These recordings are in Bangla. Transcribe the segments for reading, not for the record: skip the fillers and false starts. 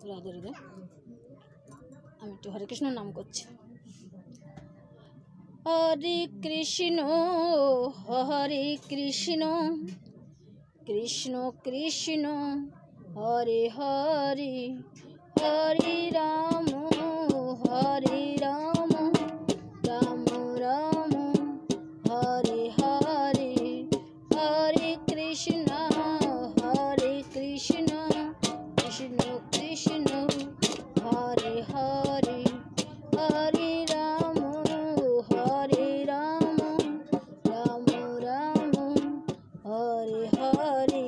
রাধে রাধে। আমি একটু হরে কৃষ্ণ নাম করছি। হরে কৃষ্ণ কৃষ্ণ কৃষ্ণ হরে হরে, হরে রাম রাম রাম হরে হরে, হরে কৃষ্ণ কৃষ্ণ কৃষ্ণ হরে হরে, হরে রাম রাম রাম হরে হরে,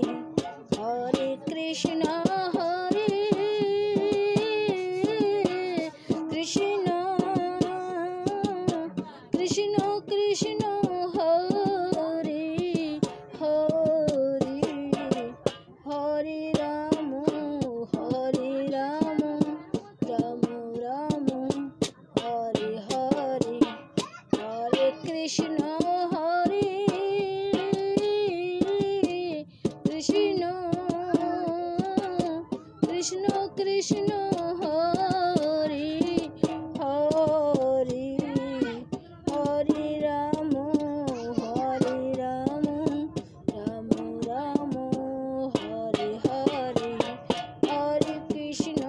হরে কৃষ্ণ কৃষ্ণ কৃষ্ণ কৃষ্ণ হরে হরে, হরে রাম রাম রাম হরে হরে, হরে কৃষ্ণ কৃষ্ণ কৃষ্ণ কৃষ্ণ হরে হরে, হরে রাম রাম রাম হরে হরে, হরে কৃষ্ণ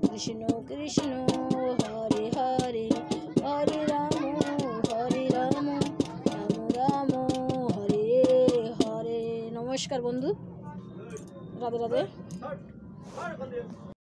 কৃষ্ণ কৃষ্ণ হরে হরে, হরে রাম রাম রাম হরে হরে। নমস্কার বন্ধু, রাধে রাধে।